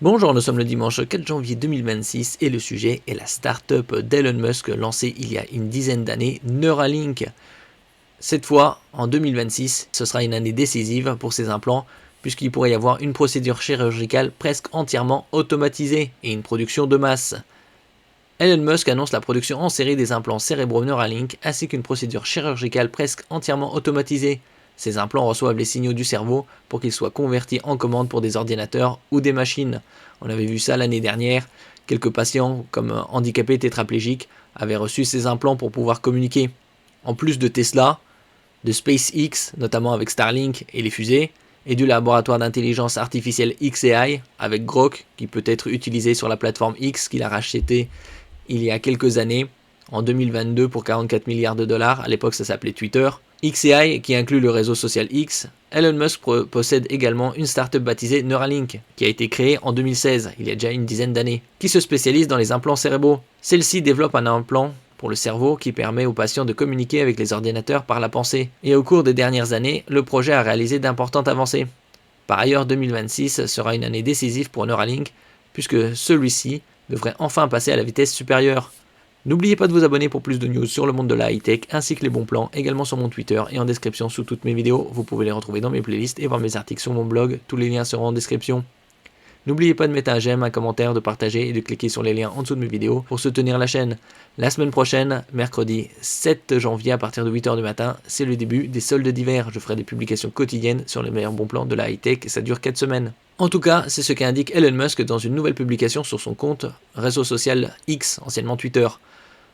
Bonjour, nous sommes le dimanche 4 janvier 2026 et le sujet est la start-up d'Elon Musk lancée il y a une dizaine d'années, Neuralink. Cette fois, en 2026, ce sera une année décisive pour ces implants puisqu'il pourrait y avoir une procédure chirurgicale presque entièrement automatisée et une production de masse. Elon Musk annonce la production en série des implants cérébraux Neuralink ainsi qu'une procédure chirurgicale presque entièrement automatisée. Ces implants reçoivent les signaux du cerveau pour qu'ils soient convertis en commandes pour des ordinateurs ou des machines. On avait vu ça l'année dernière, quelques patients comme handicapés tétraplégiques avaient reçu ces implants pour pouvoir communiquer. En plus de Tesla, de SpaceX, notamment avec Starlink et les fusées, et du laboratoire d'intelligence artificielle xAI avec Grok qui peut être utilisé sur la plateforme X qu'il a racheté il y a quelques années, en 2022 pour 44 milliards de dollars, à l'époque ça s'appelait Twitter. xAI, qui inclut le réseau social X, Elon Musk possède également une startup baptisée Neuralink, qui a été créée en 2016, il y a déjà une dizaine d'années, qui se spécialise dans les implants cérébraux. Celle-ci développe un implant pour le cerveau qui permet aux patients de communiquer avec les ordinateurs par la pensée. Et au cours des dernières années, le projet a réalisé d'importantes avancées. Par ailleurs, 2026 sera une année décisive pour Neuralink, puisque celui-ci devrait enfin passer à la vitesse supérieure. N'oubliez pas de vous abonner pour plus de news sur le monde de la high-tech ainsi que les bons plans, également sur mon Twitter et en description sous toutes mes vidéos. Vous pouvez les retrouver dans mes playlists et voir mes articles sur mon blog, tous les liens seront en description. N'oubliez pas de mettre un j'aime, un commentaire, de partager et de cliquer sur les liens en dessous de mes vidéos pour soutenir la chaîne. La semaine prochaine, mercredi 7 janvier à partir de 8h du matin, c'est le début des soldes d'hiver. Je ferai des publications quotidiennes sur les meilleurs bons plans de la high-tech et ça dure 4 semaines. En tout cas, c'est ce qu'indique Elon Musk dans une nouvelle publication sur son compte réseau social X, anciennement Twitter.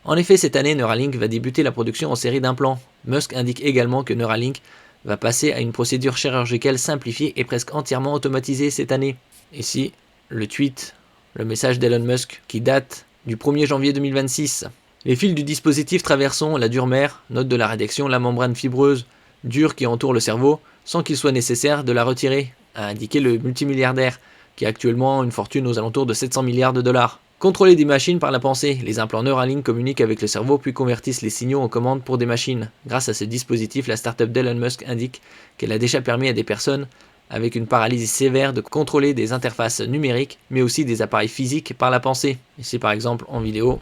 En effet, cette année, Neuralink va débuter la production en série d'implants. Musk indique également que Neuralink va passer à une procédure chirurgicale simplifiée et presque entièrement automatisée cette année. Ici, le tweet, le message d'Elon Musk qui date du 1er janvier 2026. Les fils du dispositif traversant la dure mer, note de la rédaction, la membrane fibreuse dure qui entoure le cerveau, sans qu'il soit nécessaire de la retirer, a indiqué le multimilliardaire, qui a actuellement une fortune aux alentours de 700 milliards de dollars. Contrôler des machines par la pensée, les implants Neuralink communiquent avec le cerveau puis convertissent les signaux en commandes pour des machines. Grâce à ce dispositif, la startup d'Elon Musk indique qu'elle a déjà permis à des personnes avec une paralysie sévère de contrôler des interfaces numériques, mais aussi des appareils physiques par la pensée. Ici par exemple en vidéo.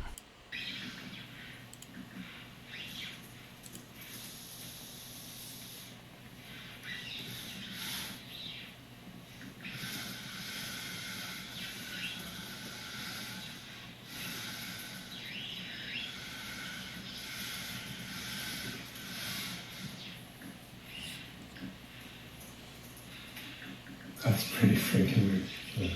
That's pretty freaking ridiculous.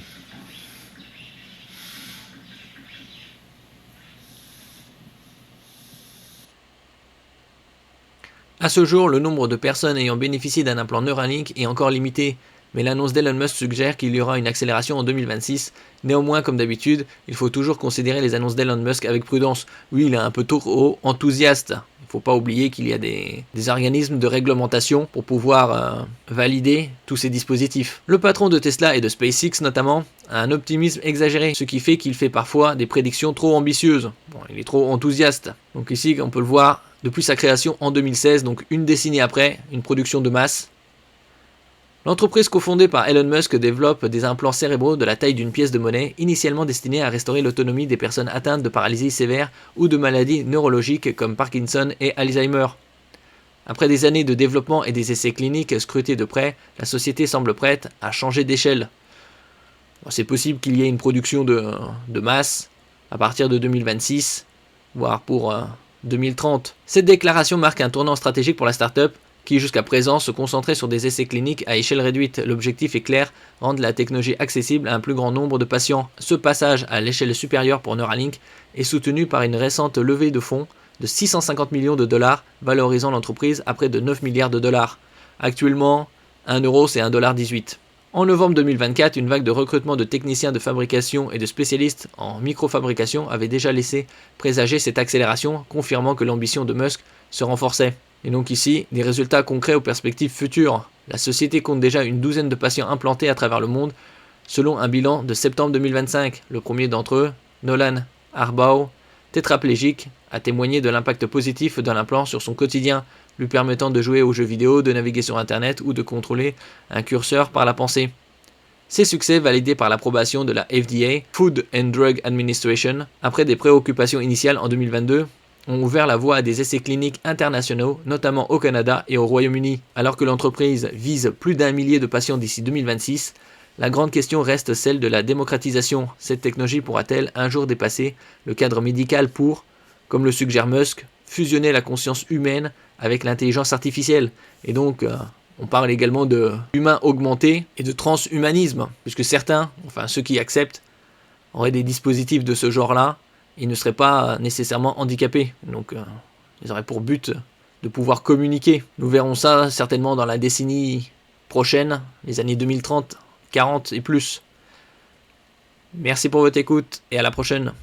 A ce jour, le nombre de personnes ayant bénéficié d'un implant Neuralink est encore limité, mais l'annonce d'Elon Musk suggère qu'il y aura une accélération en 2026. Néanmoins, comme d'habitude, il faut toujours considérer les annonces d'Elon Musk avec prudence. Oui, il est un peu trop enthousiaste. Il ne faut pas oublier qu'il y a des organismes de réglementation pour pouvoir valider tous ces dispositifs. Le patron de Tesla et de SpaceX notamment a un optimisme exagéré, ce qui fait qu'il fait parfois des prédictions trop ambitieuses. Bon, il est trop enthousiaste. Donc ici, on peut le voir, depuis sa création en 2016, donc une décennie après, une production de masse. L'entreprise cofondée par Elon Musk développe des implants cérébraux de la taille d'une pièce de monnaie, initialement destinés à restaurer l'autonomie des personnes atteintes de paralysie sévère ou de maladies neurologiques comme Parkinson et Alzheimer. Après des années de développement et des essais cliniques scrutés de près, la société semble prête à changer d'échelle. Bon, c'est possible qu'il y ait une production de masse à partir de 2026, voire pour 2030. Cette déclaration marque un tournant stratégique pour la start-up, qui jusqu'à présent se concentrait sur des essais cliniques à échelle réduite. L'objectif est clair, rendre la technologie accessible à un plus grand nombre de patients. Ce passage à l'échelle supérieure pour Neuralink est soutenu par une récente levée de fonds de 650 millions de dollars, valorisant l'entreprise à près de 9 milliards de dollars. Actuellement, 1 euro c'est 1,18 $. En novembre 2024, une vague de recrutement de techniciens de fabrication et de spécialistes en microfabrication avait déjà laissé présager cette accélération, confirmant que l'ambition de Musk se renforçait. Et donc ici, des résultats concrets aux perspectives futures. La société compte déjà une douzaine de patients implantés à travers le monde, selon un bilan de septembre 2025. Le premier d'entre eux, Nolan Arbaugh, tétraplégique, a témoigné de l'impact positif de l'implant sur son quotidien, lui permettant de jouer aux jeux vidéo, de naviguer sur internet ou de contrôler un curseur par la pensée. Ces succès, validés par l'approbation de la FDA, Food and Drug Administration, après des préoccupations initiales en 2022, ont ouvert la voie à des essais cliniques internationaux, notamment au Canada et au Royaume-Uni. Alors que l'entreprise vise plus d'1 millier de patients d'ici 2026, la grande question reste celle de la démocratisation. Cette technologie pourra-t-elle un jour dépasser le cadre médical pour, comme le suggère Musk, fusionner la conscience humaine avec l'intelligence artificielle? Et donc, on parle également de humain augmenté et de transhumanisme, puisque certains, enfin ceux qui acceptent, auraient des dispositifs de ce genre-là, ils ne seraient pas nécessairement handicapés. Donc, ils auraient pour but de pouvoir communiquer. Nous verrons ça certainement dans la décennie prochaine, les années 2030, 40 et plus. Merci pour votre écoute et à la prochaine.